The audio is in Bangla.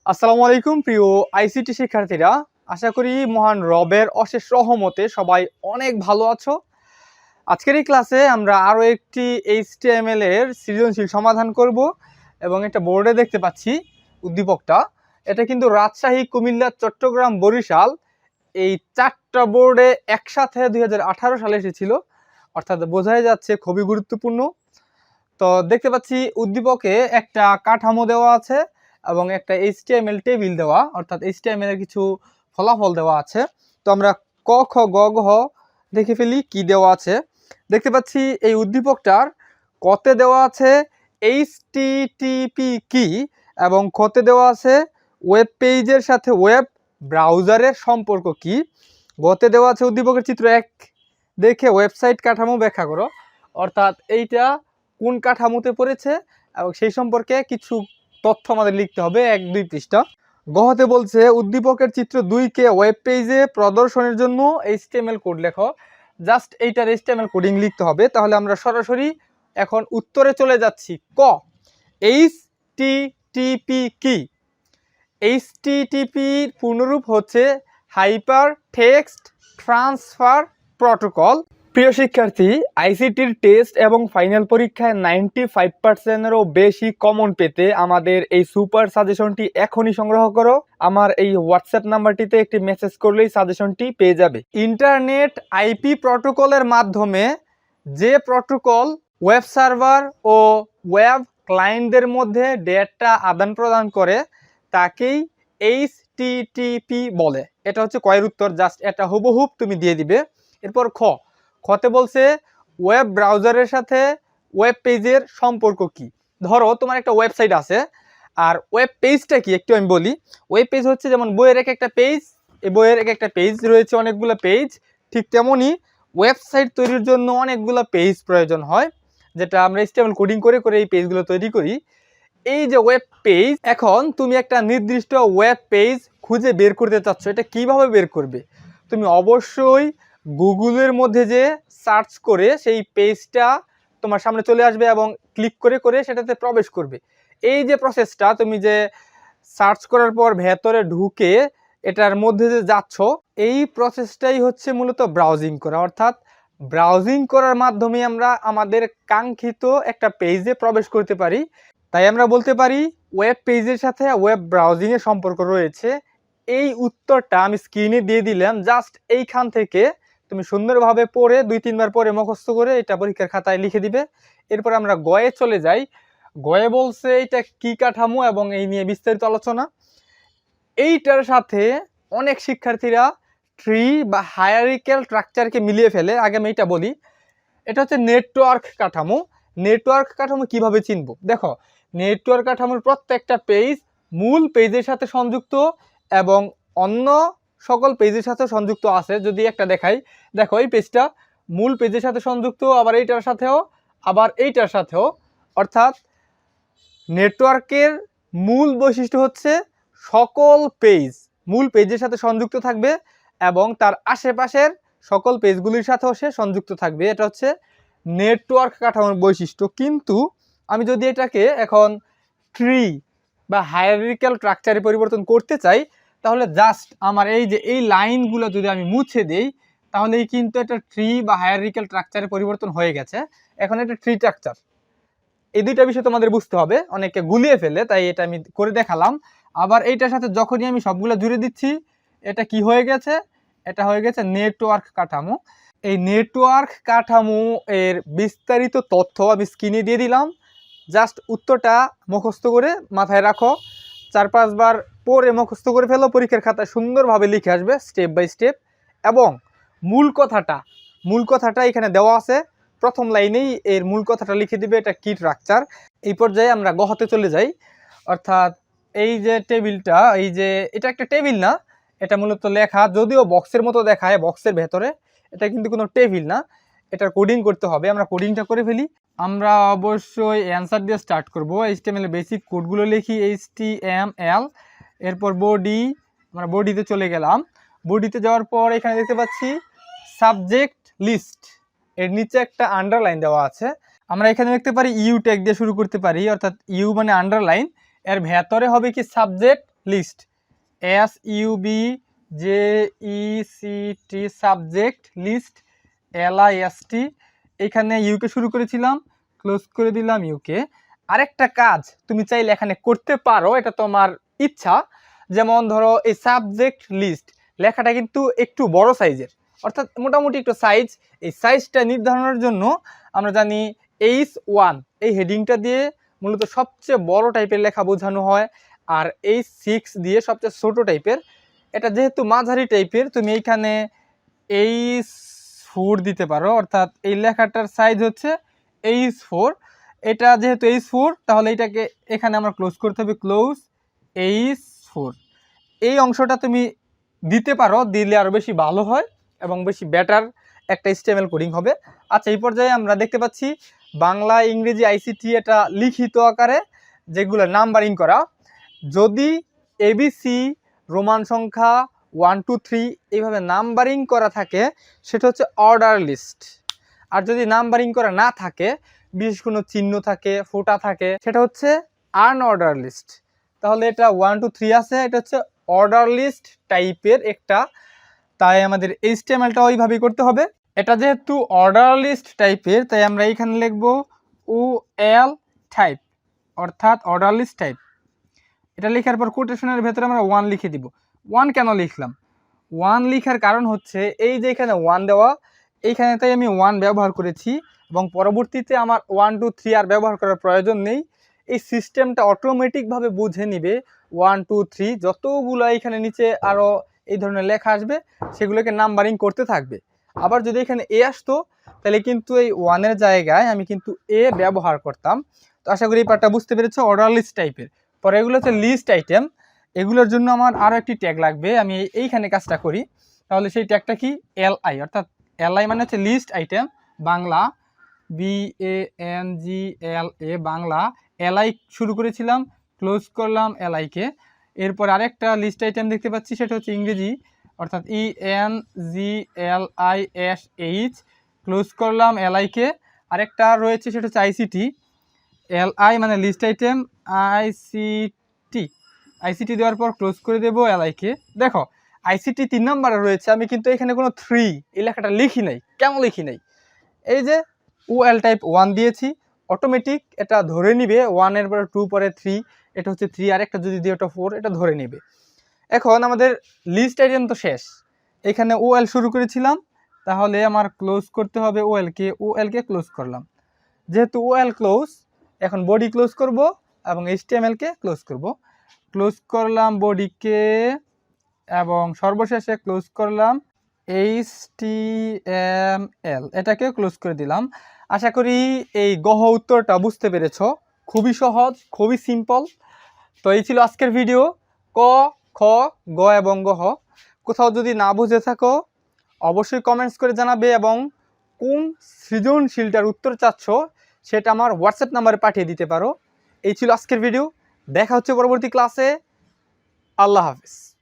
আসসালামু আলাইকুম প্রিয় আইসিটি শিক্ষার্থীরা, আশা করি মহান রবের অশেষ রহমতে সবাই অনেক ভালো আছো। আজকের এই ক্লাসে আমরা আরও একটি HTML এর সৃজনশীল সমাধান করব এবং এটা বোর্ডে দেখতে পাচ্ছি উদ্দীপকটা। এটা কিন্তু রাজশাহী, কুমিল্লা, চট্টগ্রাম, বরিশাল এই চারটা বোর্ডে একসাথে 2018 সালে এসেছিল, অর্থাৎ বোঝাই যাচ্ছে খুবই গুরুত্বপূর্ণ। তো দেখতে পাচ্ছি উদ্দীপকে একটা কাঠামো দেওয়া আছে এবং একটা HTML টেবিল দেওয়া, অর্থাৎ HTML এর কিছু ফলাফল দেওয়া আছে। তো আমরা ক খ গ ঘ দেখে ফেলি কি দেওয়া আছে। দেখতে পাচ্ছি এই উদ্দীপকটার কতে দেওয়া আছে HTTP কি এবং খতে দেওয়া আছে ওয়েব পেজের সাথে ওয়েব ব্রাউজারের সম্পর্ক কি। গতে দেওয়া আছে উদ্দীপকের চিত্র 1 দেখে ওয়েবসাইট কাঠামো ব্যাখ্যা করো, অর্থাৎ এইটা কোন কাঠামোতে পড়েছে এবং সেই সম্পর্কে কিছু তথ্য আমাদের লিখতে হবে 1-2 পৃষ্ঠা। গহতে বলছে উদ্দীপকের চিত্র 2 কে ওয়েব পেজে প্রদর্শনের জন্য HTML কোড লেখো। জাস্ট এইটার HTML কোডিং লিখতে হবে। তাহলে আমরা সরাসরি এখন উত্তরে চলে যাচ্ছি। ক, HTTP কি? HTTP পূর্ণরূপ হচ্ছে হাইপার টেক্সট ট্রান্সফার প্রটোকল। প্রিয় শিক্ষার্থী, আইসিটির টেস্ট এবং ফাইনাল পরীক্ষায় 95%-এরও বেশি কমন পেতে আমাদের এই সুপার সাজেশনটি এখনই সংগ্রহ করো। আমার এই হোয়াটসঅ্যাপ নাম্বারটিতে একটি মেসেজ করলেই সাজেশনটি পেয়ে যাবে। ইন্টারনেট আইপি প্রটোকলের মাধ্যমে যে প্রটোকল ওয়েব সার্ভার ও ওয়েব ক্লায়েন্টদের মধ্যে ডেটা আদান প্রদান করে তাকেই HTTP বলে। এটা হচ্ছে কয়ের উত্তর, জাস্ট এটা হুবহুব তুমি দিয়ে দিবে। এরপর খতে বলছে ওয়েব ব্রাউজারের সাথে ওয়েব পেজের সম্পর্ক কি। ধরো তোমার একটা ওয়েবসাইট আছে, আর ওয়েব পেজটা কি একটু আমি বলি। ওয়েব পেজ হচ্ছে যেমন বইয়ের একটা পেজ, এই বইয়ের একটা পেজ রয়েছে অনেকগুলো পেজ, ঠিক তেমনই ওয়েবসাইট তৈরির জন্য অনেকগুলো পেজ প্রয়োজন হয়, যেটা আমরা HTML কোডিং করে করে এই পেজগুলো তৈরি করি। এই যে ওয়েব পেজ, এখন তুমি একটা নির্দিষ্ট ওয়েব পেজ খুঁজে বের করতে চাচ্ছ, এটা কিভাবে বের করবে? তুমি অবশ্যই গুগলের মধ্যে যে সার্চ করে সেই পেজটা তোমার সামনে চলে আসবে এবং ক্লিক করে করে সেটাতে প্রবেশ করবে। এই যে প্রসেসটা, তুমি যে সার্চ করার পর ভেতরে ঢুকে এটার মধ্যে যে যাচ্ছ, এই প্রসেসটাই হচ্ছে মূলত ব্রাউজিং করা। অর্থাৎ ব্রাউজিং করার মাধ্যমে আমরা আমাদের কাঙ্ক্ষিত একটা পেজে প্রবেশ করতে পারি। তাই আমরা বলতে পারি ওয়েব পেজের সাথে ওয়েব ব্রাউজিংয়ের সম্পর্ক রয়েছে। এই উত্তরটা আমি স্ক্রিনে দিয়ে দিলাম, জাস্ট এইখান থেকে তুমি সুন্দরভাবে পড়ে 2-3 বার পরে মুখস্থ করে এটা পরীক্ষার খাতায় লিখে দিবে। এরপর আমরা গয়ে চলে যাই। গয়ে বলছে এটা কি কাঠামো এবং এই নিয়ে বিস্তারিত আলোচনা। এইটার সাথে অনেক শিক্ষার্থীরা ট্রি বা হায়ারার্কিক্যাল স্ট্রাকচারকে মিলিয়ে ফেলে। আগে আমি এটা বলি, এটা হচ্ছে নেটওয়ার্ক কাঠামো। নেটওয়ার্ক কাঠামো কিভাবে চিনব? দেখো, নেটওয়ার্ক কাঠামোর প্রত্যেকটা পেজ মূল পেজের সাথে সংযুক্ত এবং অন্য সকল পেজের সাথে সংযুক্ত আছে। যদি একটা দেখাই, দেখো এই পেজটা মূল পেজের সাথে সংযুক্ত, আবার এইটার সাথেও, আবার এইটার সাথেও। অর্থাৎ নেটওয়ার্কের মূল বৈশিষ্ট্য হচ্ছে সকল পেজ মূল পেজের সাথে সংযুক্ত থাকবে এবং তার আশেপাশের সকল পেজগুলির সাথেও সে সংযুক্ত থাকবে। এটা হচ্ছে নেটওয়ার্ক কাঠামোর বৈশিষ্ট্য। কিন্তু আমি যদি এটাকে এখন ট্রি বা হায়ারার্কিক্যাল স্ট্রাকচারে পরিবর্তন করতে চাই, তাহলে জাস্ট আমার এই যে এই লাইনগুলো যদি আমি মুছে দেই, তাহলেই কিন্তু এটা ট্রি বা হায়ারার্কিক্যাল স্ট্রাকচারে পরিবর্তন হয়ে গেছে। এখন এটা ট্রি স্ট্রাকচার। এই দুইটা বিষয় তোমাদের বুঝতে হবে, অনেকে গুলিয়ে ফেলে, তাই এটা আমি করে দেখালাম। আবার এইটার সাথে যখনই আমি সবগুলো জুড়ে দিচ্ছি, এটা কি হয়ে গেছে? এটা হয়ে গেছে নেটওয়ার্ক কাঠামো। এই নেটওয়ার্ক কাঠামো এর বিস্তারিত তথ্য আমি স্ক্রিনে দিয়ে দিলাম। জাস্ট উত্তরটা মুখস্থ করে মাথায় রাখো, 4-5 বার পরে মুখস্থ করে ফেলো, পরীক্ষার খাতায় সুন্দরভাবে লিখে আসবে স্টেপ বাই স্টেপ। এবং মূল কথাটা এখানে দেওয়া আছে, প্রথম লাইনেই এর মূল কথাটা লিখে দিবে, এটা কি স্ট্রাকচার। এই পর্যায়ে আমরা গহতে চলে যাই। অর্থাৎ এই যে টেবিলটা, এই যে এটা একটা টেবিল না, এটা মূলত লেখা, যদিও বক্সের মতো দেখায় বক্সের ভেতরে, এটা কিন্তু কোনো টেবিল না, এটার কোডিং করতে হবে। আমরা কোডিংটা করে ফেলি। আমরা অবশ্যই অ্যান্সার দিয়ে স্টার্ট করব। HTML এর বেসিক কোডগুলো লিখি, HTML, এরপর বডি, আমরা বডিতে চলে গেলাম। বডিতে যাওয়ার পর এখানে দেখতে পাচ্ছি সাবজেক্ট লিস্ট, এর নিচে একটা আন্ডারলাইন দেওয়া আছে। আমরা এখানে দেখতে পারি ইউ ট্যাগ দিয়ে শুরু করতে পারি, অর্থাৎ ইউ মানে আন্ডারলাইন, এর ভেতরে হবে কি subject list, SUBJECT subject list LIST, এখানে ইউকে শুরু করেছিলাম, ক্লোজ করে দিলাম ইউকে। আরেকটা কাজ তুমি চাইলে এখানে করতে পারো, এটা তোমার ইচ্ছা। যেমন ধরো এই সাবজেক্ট লিস্ট লেখাটা কিন্তু একটু বড় সাইজের, অর্থাৎ মোটামুটি একটু সাইজ। এই সাইজটা নির্ধারণের জন্য আমরা জানি H1 এই হেডিংটা দিয়ে মূলত সবচেয়ে বড় টাইপের লেখা বোঝানো হয়, আর H6 দিয়ে সবচেয়ে ছোট টাইপের। এটা যেহেতু মাঝারি টাইপের, তুমি এইখানে H4 দিতে পারো, অর্থাৎ এই লেখাটার সাইজ হচ্ছে H4। এটা যেহেতু H4, তাহলে এটাকে এখানে আমরা ক্লোজ করতে হবে, ক্লোজ H4। এই অংশটা তুমি দিতে পারো, দিলে আরও বেশি ভালো হয় এবং বেশি বেটার একটা HTML কোডিং হবে। আচ্ছা, এই পর্যায়ে আমরা দেখতে পাচ্ছি বাংলা ইংরেজি ICT এটা লিখিত আকারে যেগুলো নাম্বারিং করা। যদি ABC রোমান সংখ্যা 1 2 3 এইভাবে নাম্বারিং করা থাকে সেটা হচ্ছে অর্ডার লিস্ট। আর যদি নাম্বারিং করা না থাকে, বিশেষ কোনো চিহ্ন থাকে, ফোঁটা থাকে, সেটা হচ্ছে আনঅর্ডার লিস্ট। তাহলে এটা 1 2 3 আছে, এটা হচ্ছে অর্ডার লিস্ট টাইপের একটা, তাই আমাদের HTMLটা ওইভাবেই করতে হবে। এটা যেহেতু অর্ডার লিস্ট টাইপের, তাই আমরা এইখানে লিখব OL টাইপ, অর্থাৎ অর্ডার লিস্ট টাইপ। এটা লেখার পর কোটেশনের ভেতরে আমরা 1 লিখে দিব। 1 কেন লিখলাম? 1 লেখার কারণ হচ্ছে এই যে এখানে 1 দেওয়া, এইখানে তাই আমি 1 ব্যবহার করেছি, এবং পরবর্তীতে আমার 1 2 3 আর ব্যবহার করার প্রয়োজন নেই। এই সিস্টেমটা অটোমেটিকভাবে বুঝে নিবে 1 2 3 যতগুলো এখানে নিচে আরও এই ধরনের লেখা আসবে সেগুলোকে নাম্বারিং করতে থাকবে। আবার যদি এখানে এ আসতো, তাহলে কিন্তু এই 1-এর জায়গায় আমি কিন্তু এ ব্যবহার করতাম। তো আশা করি এই পার্টটা বুঝতে পেরেছো, অর্ডার লিস্ট টাইপের। পরে এগুলো হচ্ছে লিস্ট আইটেম, এগুলোর জন্য আমার আরও একটি ট্যাগ লাগবে। আমি এইখানে কাজটা করি, তাহলে সেই ট্যাগটা কি? LI, অর্থাৎ LI মানে হচ্ছে list item, Bangla BANGLA, Bangla. LI শুরু করেছিলাম, ক্লোজ করলাম LI-কে। এরপর আরেকটা লিস্ট আইটেম দেখতে পাচ্ছি, সেটা হচ্ছে ইংরেজি, অর্থাৎ ENGLISH, ক্লোজ করলাম LI-কে। আরেকটা রয়েছে সেটা হচ্ছে ICT, LI মানে লিস্ট আইটেম, ICT দেওয়ার পর ক্লোজ করে দেবো LI-কে। দেখো ICT 3 নম্বরে রয়েছে, আমি কিন্তু এখানে কোনো 3 এই লেখাটা লিখি নাই। কেন লিখি নাই? এই যে OL টাইপ 1 দিয়েছি, অটোমেটিক এটা ধরে নিবে 1 এর পরে 2 পরে 3, এটা হচ্ছে 3, আর একটা যদি দিই ওটা 4, এটা ধরে নেবে। এখন আমাদের লিস্ট আইটেম তো শেষ, এখানে OL শুরু করেছিলাম, তাহলে আমার ক্লোজ করতে হবে OL-কে ক্লোজ করলাম। যেহেতু OL ক্লোজ, এখন বডি ক্লোজ করব এবং HTML-কে ক্লোজ করব। ক্লোজ করলাম বডিকে, এবং সর্বশেষে ক্লোজ করলাম HTML, এটাকে ক্লোজ করে দিলাম। আশা করি এই গহ উত্তরটা বুঝতে পেরেছো, খুবই সহজ, খুবই সিম্পল। তো এই ছিল আজকের ভিডিও, ক খ গ এবং গহ। কোথাও যদি না বুঝে থাকো অবশ্যই কমেন্টস করে জানাবে, এবং কোন সৃজনশীলটার উত্তর চাচ্ছ সেটা আমার হোয়াটসঅ্যাপ নাম্বারে পাঠিয়ে দিতে পারো। এই ছিল আজকের ভিডিও, দেখা হচ্ছে পরবর্তী ক্লাসে। আল্লাহ হাফেজ।